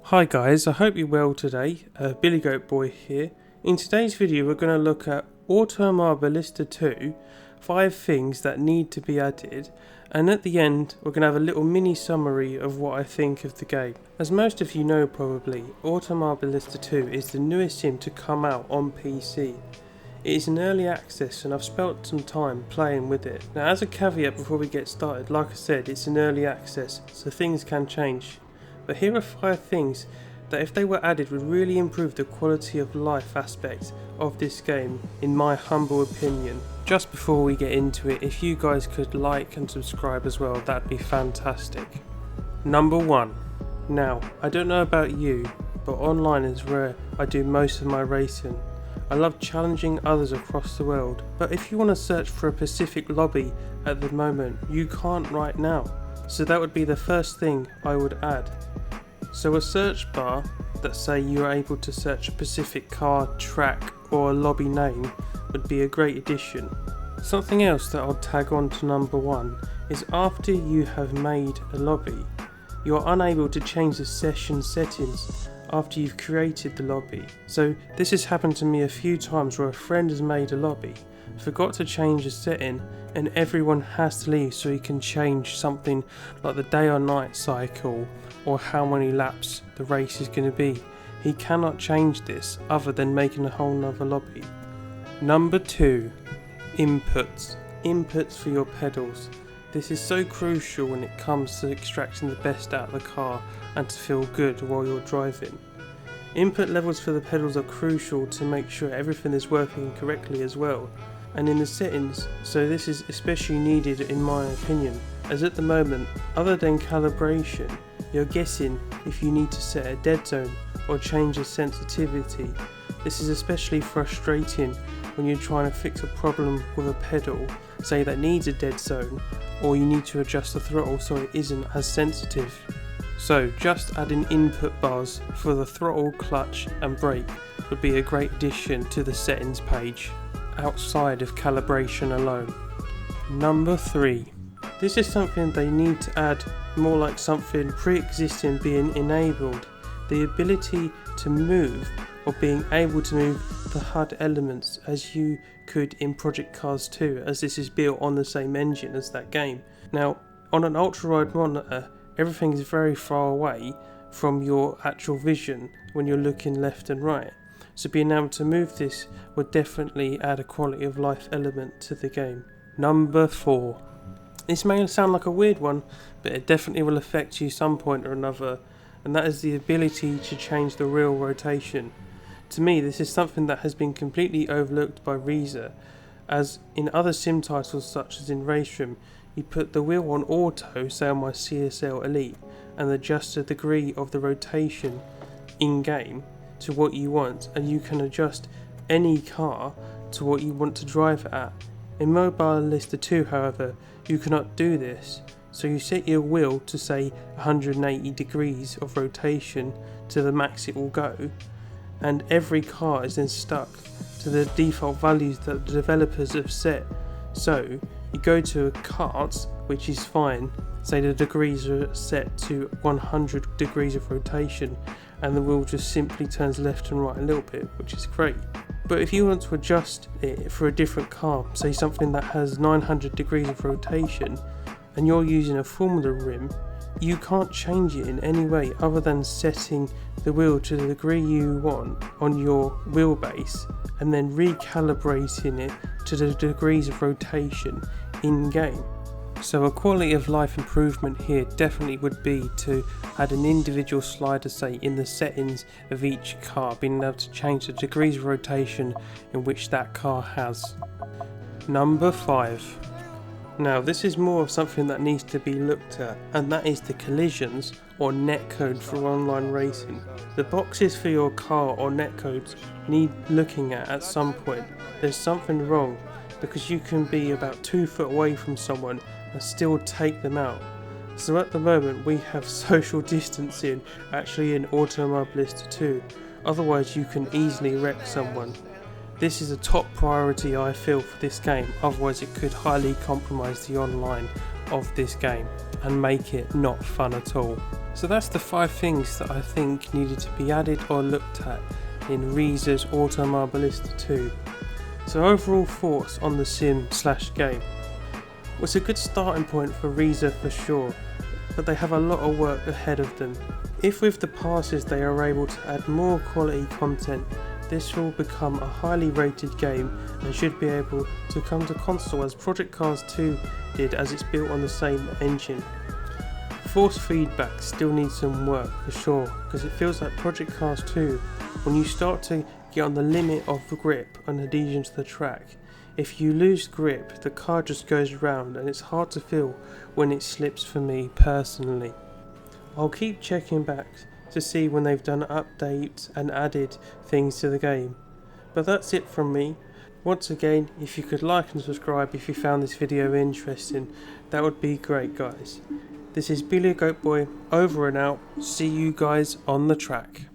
Hi guys, I hope you're well today. Billy Goat Boy here. In today's video we're going to look at Automobilista 2, 5 things that need to be added, and at the end we're going to have a little mini summary of what I think of the game. As most of you know probably, Automobilista 2 is the newest sim to come out on PC. It is in early access and I've spent some time playing with it. Now as a caveat before we get started, like I said, it's in early access so things can change. But here are 5 things that if they were added would really improve the quality of life aspect of this game, in my humble opinion. Just before we get into it, if you guys could like and subscribe as well, that'd be fantastic. Number 1. Now, I don't know about you, but online is where I do most of my racing. I love challenging others across the world, but if you want to search for a specific lobby at the moment, you can't right now. So that would be the first thing I would add. So a search bar that say you are able to search a specific car, track or a lobby name would be a great addition. Something else that I'll tag on to number 1 is after you have made a lobby, you are unable to change the session settings after you've created the lobby. So this has happened to me a few times where a friend has made a lobby, forgot to change a setting, and everyone has to leave so he can change something like the day or night cycle or how many laps the race is going to be. He cannot change this other than making a whole nother lobby. Number 2. Inputs. Inputs for your pedals. This is so crucial when it comes to extracting the best out of the car and to feel good while you're driving. Input levels for the pedals are crucial to make sure everything is working correctly as well, and in the settings, so this is especially needed in my opinion, as at the moment, other than calibration, you're guessing if you need to set a dead zone or change the sensitivity. This is especially frustrating when you're trying to fix a problem with a pedal, say that needs a dead zone, or you need to adjust the throttle so it isn't as sensitive. So just adding input bars for the throttle, clutch and brake would be a great addition to the settings page, outside of calibration alone. Number 3. This is something they need to add, more like something pre-existing being enabled. The ability to move, or being able to move the HUD elements as you could in Project Cars 2, as this is built on the same engine as that game. Now, on an ultra-wide monitor, everything is very far away from your actual vision when you're looking left and right. So being able to move this would definitely add a quality of life element to the game. Number 4. This may sound like a weird one, but it definitely will affect you some point or another, and that is the ability to change the wheel rotation. To me, this is something that has been completely overlooked by Reza, as in other sim titles such as in Race Room, you put the wheel on auto, say on my CSL Elite, and adjust the degree of the rotation in-game to what you want, and you can adjust any car to what you want to drive it at. In Automobilista 2, however, you cannot do this, so you set your wheel to say 180 degrees of rotation to the max it will go, and every car is then stuck to the default values that the developers have set. So you go to a kart, which is fine, say the degrees are set to 100 degrees of rotation, and the wheel just simply turns left and right a little bit, which is great. But if you want to adjust it for a different car, say something that has 900 degrees of rotation, and you're using a Formula rim, you can't change it in any way other than setting the wheel to the degree you want on your wheelbase, and then recalibrating it to the degrees of rotation in game. So a quality of life improvement here definitely would be to add an individual slider, say in the settings of each car, being able to change the degrees of rotation in which that car has. Number 5. Now this is more of something that needs to be looked at, and that is the collisions or netcode for online racing. The boxes for your car or netcodes need looking at some point. There's something wrong, because you can be about 2 foot away from someone and still take them out. So at the moment we have social distancing actually in Automobilista 2, otherwise you can easily wreck someone. This is a top priority I feel for this game, otherwise it could highly compromise the online of this game and make it not fun at all. So that's the 5 things that I think needed to be added or looked at in Reeza's Automobilista 2. So overall thoughts on the sim/game. Well, it's a good starting point for Reeza for sure, but they have a lot of work ahead of them. If with the passes they are able to add more quality content, this will become a highly rated game and should be able to come to console as Project Cars 2 did, as it's built on the same engine. Force feedback still needs some work for sure, because it feels like Project Cars 2, when you start to get on the limit of the grip and adhesion to the track, if you lose grip the car just goes round and it's hard to feel when it slips for me personally. I'll keep checking back to see when they've done updates and added things to the game. But that's it from me. Once again, if you could like and subscribe if you found this video interesting, that would be great, guys. This is Billy Goat Boy, over and out. See you guys on the track.